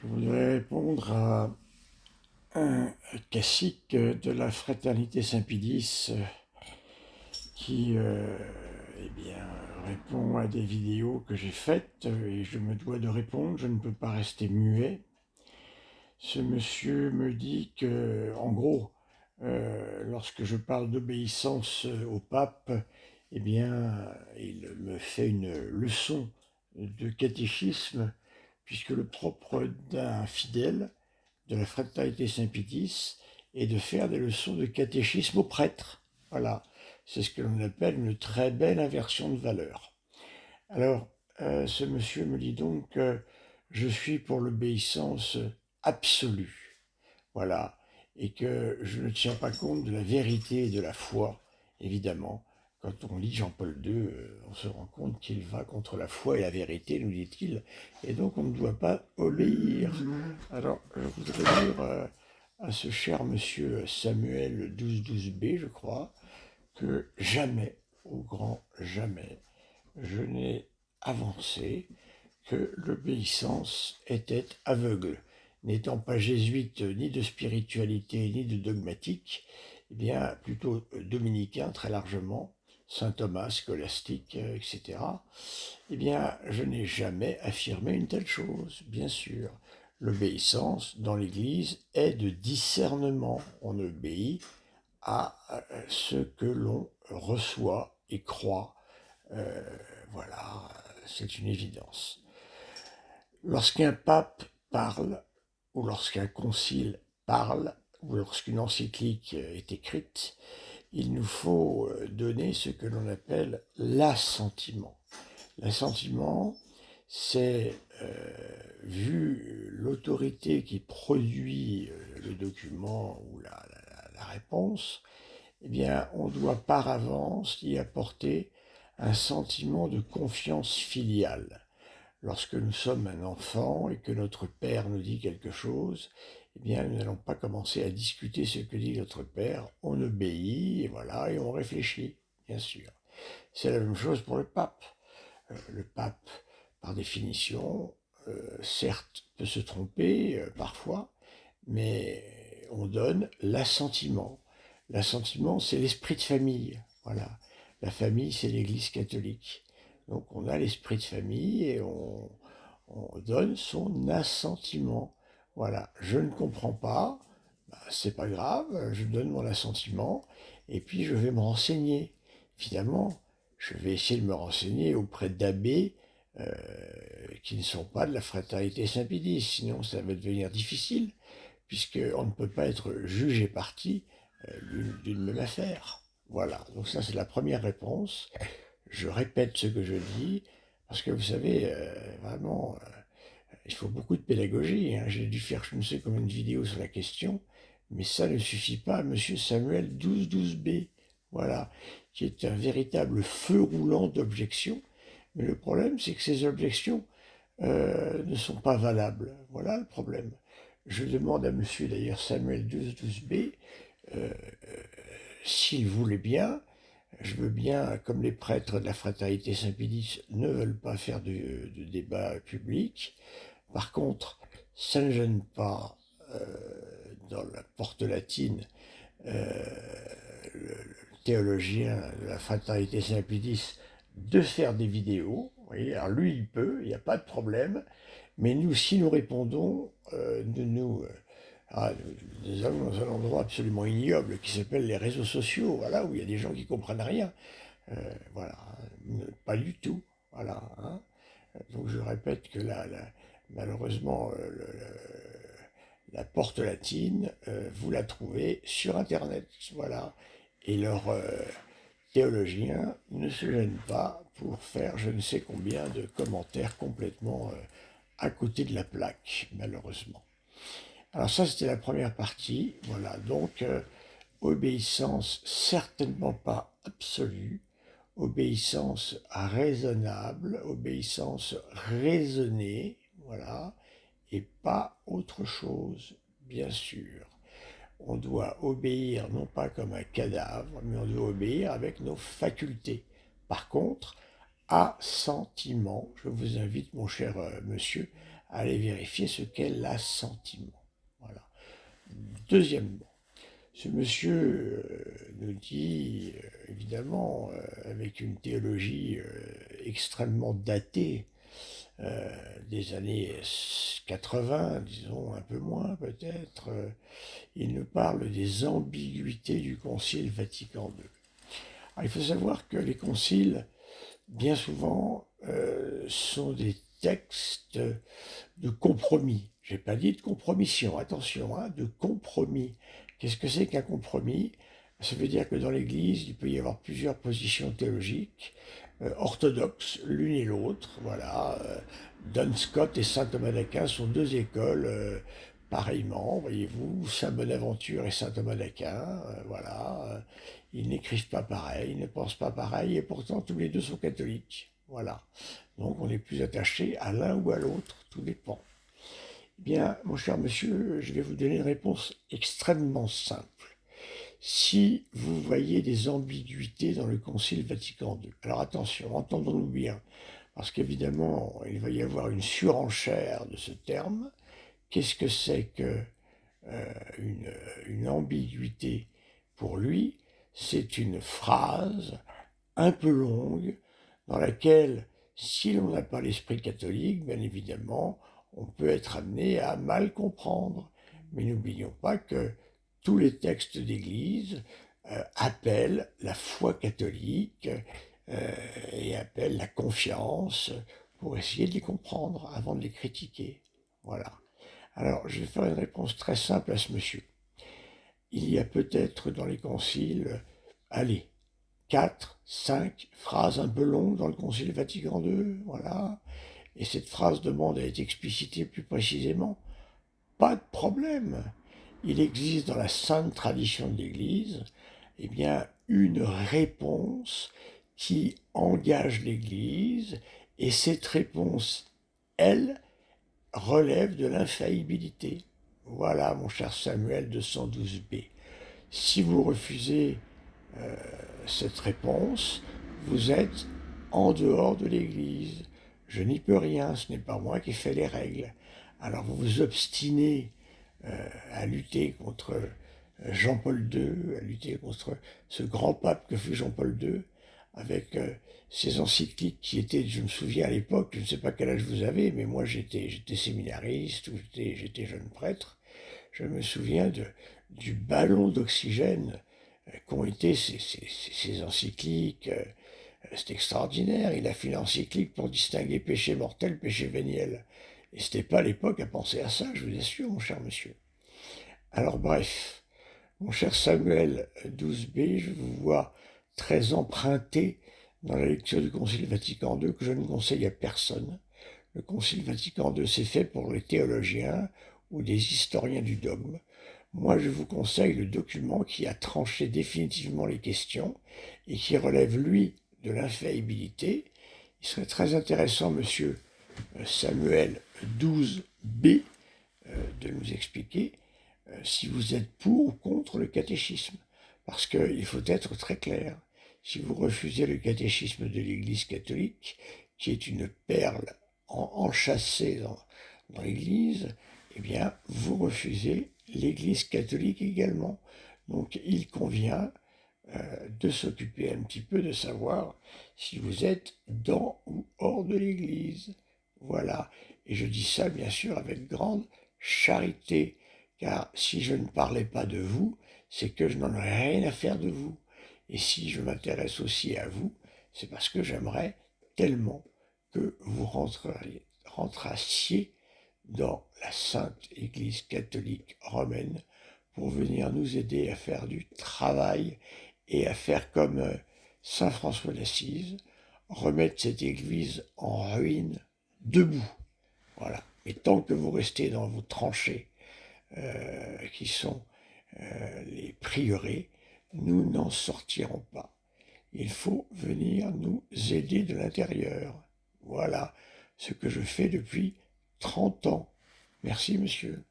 Je voudrais répondre à un cacique de la fraternité Saint-Pédis qui eh bien, répond à des vidéos que j'ai faites et je me dois de répondre, je ne peux pas rester muet. Ce monsieur me dit que, en gros, lorsque je parle d'obéissance au pape, eh bien, il me fait une leçon de catéchisme, puisque le propre d'un fidèle de la fraternité Saint-Pédis est de faire des leçons de catéchisme aux prêtres. Voilà, c'est ce que l'on appelle une très belle inversion de valeur. Alors, ce monsieur me dit donc que je suis pour l'obéissance absolue, voilà, et que je ne tiens pas compte de la vérité et de la foi, évidemment. Quand on lit Jean-Paul II, on se rend compte qu'il va contre la foi et la vérité, nous dit-il, et donc on ne doit pas obéir. Alors, je voudrais dire à ce cher monsieur Samuel 1212B, je crois, que jamais, au grand jamais, je n'ai avancé que l'obéissance était aveugle. N'étant pas jésuite ni de spiritualité ni de dogmatique, eh bien plutôt dominicain très largement, saint Thomas, scolastique, etc., eh bien je n'ai jamais affirmé une telle chose, bien sûr. L'obéissance dans l'Église est de discernement. On obéit à ce que l'on reçoit et croit. Euh, voilà, c'est une évidence. Lorsqu'un pape parle, ou lorsqu'un concile parle, ou lorsqu'une encyclique est écrite, il nous faut donner ce que l'on appelle l'assentiment. L'assentiment, c'est, vu l'autorité qui produit le document ou la réponse, eh bien, on doit par avance y apporter un sentiment de confiance filiale. Lorsque nous sommes un enfant et que notre père nous dit quelque chose, eh bien, nous n'allons pas commencer à discuter ce que dit notre père. On obéit, et voilà, et on réfléchit, bien sûr. C'est la même chose pour le pape. Le pape, par définition, certes, peut se tromper parfois, mais on donne l'assentiment. L'assentiment, c'est l'esprit de famille. Voilà. La famille, c'est l'Église catholique. Donc on a l'esprit de famille et on donne son assentiment. Voilà. Je ne comprends pas, bah, c'est pas grave, je donne mon assentiment et puis je vais me renseigner. Finalement, je vais essayer de me renseigner auprès d'abbés euh, qui ne sont pas de la fraternité Saint-Pédis, sinon ça va devenir difficile, puisqu'on ne peut pas être juge et partie d'une même affaire. Voilà, donc ça c'est la première réponse. Je répète ce que je dis, parce que vous savez, vraiment, il faut beaucoup de pédagogie, hein. J'ai dû faire je ne sais combien de vidéos sur la question, mais ça ne suffit pas à monsieur Samuel 1212B, voilà, qui est un véritable feu roulant d'objections. Mais le problème, c'est que ces objections ne sont pas valables. Voilà le problème. Je demande à monsieur d'ailleurs Samuel 1212B, euh, s'il voulait bien, je veux bien, comme les prêtres de la fraternité Saint-Pédis ne veulent pas faire de débat public. Par contre, ça ne gêne pas, dans la porte latine, euh, le théologien de la fraternité Saint-Pédis de faire des vidéos. Vous voyez, alors lui, il peut, il n'y a pas de problème. Mais nous, si nous répondons, nous allons dans un endroit absolument ignoble qui s'appelle les réseaux sociaux, voilà, où il y a des gens qui comprennent rien. Voilà, pas du tout. Voilà, hein. Donc je répète que malheureusement, la porte latine, vous la trouvez sur Internet. Voilà. Et leurs théologiens ne se gênent pas pour faire je ne sais combien de commentaires complètement à côté de la plaque, malheureusement. Alors ça, c'était la première partie. Voilà, donc obéissance certainement pas absolue, obéissance raisonnable, obéissance raisonnée, voilà, et pas autre chose, bien sûr. On doit obéir non pas comme un cadavre, mais on doit obéir avec nos facultés. Par contre, assentiment. Je vous invite, mon cher monsieur, à aller vérifier ce qu'est l'assentiment. Voilà. Deuxièmement, ce monsieur nous dit, évidemment, avec une théologie extrêmement datée, des années 80, disons un peu moins peut-être, il nous parle des ambiguïtés du Concile Vatican II. Alors, il faut savoir que les conciles, bien souvent, sont des textes de compromis. Je n'ai pas dit de compromission, attention, hein, de compromis. Qu'est-ce que c'est qu'un compromis? Ça veut dire que dans l'Église, il peut y avoir plusieurs positions théologiques, orthodoxes, l'une et l'autre. Voilà. Duns Scott et saint Thomas d'Aquin sont deux écoles pareillement, voyez-vous, saint Bonaventure et saint Thomas d'Aquin, voilà. Ils n'écrivent pas pareil, ils ne pensent pas pareil, et pourtant tous les deux sont catholiques. Voilà. Donc on est plus attaché à l'un ou à l'autre, tout dépend. Eh bien, mon cher monsieur, je vais vous donner une réponse extrêmement simple. Si vous voyez des ambiguïtés dans le Concile Vatican II, alors attention, entendons-nous bien, parce qu'évidemment, il va y avoir une surenchère de ce terme. Qu'est-ce que c'est que une ambiguïté pour lui? C'est une phrase un peu longue dans laquelle, si l'on n'a pas l'esprit catholique, bien évidemment, on peut être amené à mal comprendre. Mais n'oublions pas que tous les textes d'Église appellent la foi catholique et appellent la confiance pour essayer de les comprendre avant de les critiquer. Voilà. Alors, je vais faire une réponse très simple à ce monsieur. Il y a peut-être dans les conciles, allez, 4, 5 phrases un peu longues dans le Concile Vatican II, voilà. Et cette phrase demande à être explicitée plus précisément. Pas de problème. Il existe dans la sainte tradition de l'Église, eh bien, une réponse qui engage l'Église, et cette réponse, elle, relève de l'infaillibilité. Voilà, mon cher Samuel 212b. Si vous refusez cette réponse, vous êtes en dehors de l'Église. Je n'y peux rien, ce n'est pas moi qui fais les règles. Alors vous vous obstinez à lutter contre Jean-Paul II, à lutter contre ce grand pape que fut Jean-Paul II, avec ces encycliques qui étaient, je me souviens à l'époque, je ne sais pas quel âge vous avez, mais moi j'étais séminariste, ou j'étais jeune prêtre, je me souviens du ballon d'oxygène qu'ont été ces encycliques. C'est extraordinaire, il a fait l'encyclique pour distinguer péché mortel, péché véniel. Et c'était pas l'époque à penser à ça, je vous assure, mon cher monsieur. Alors bref, mon cher Samuel 12b, je vous vois très emprunté dans la lecture du Concile Vatican II, que je ne conseille à personne. Le Concile Vatican II, c'est fait pour les théologiens ou des historiens du dogme. Moi, je vous conseille le document qui a tranché définitivement les questions et qui relève, lui, de l'infaillibilité. Il serait très intéressant, monsieur Samuel 12b, de nous expliquer si vous êtes pour ou contre le catéchisme. Parce qu'il faut être très clair. Si vous refusez le catéchisme de l'Église catholique, qui est une perle enchâssée dans l'Église, eh bien, vous refusez l'Église catholique également. Donc, il convient de s'occuper un petit peu de savoir si vous êtes dans ou hors de l'Église. Voilà. Et je dis ça, bien sûr, avec grande charité, car si je ne parlais pas de vous, c'est que je n'en aurais rien à faire de vous. Et si je m'intéresse aussi à vous, c'est parce que j'aimerais tellement que vous rentrassiez dans la Sainte Église catholique romaine pour venir nous aider à faire du travail et à faire comme saint François d'Assise, remettre cette Église en ruine debout. Voilà. Mais tant que vous restez dans vos tranchées, qui sont les prieurés, nous n'en sortirons pas. Il faut venir nous aider de l'intérieur. Voilà ce que je fais depuis 30 ans. Merci, monsieur.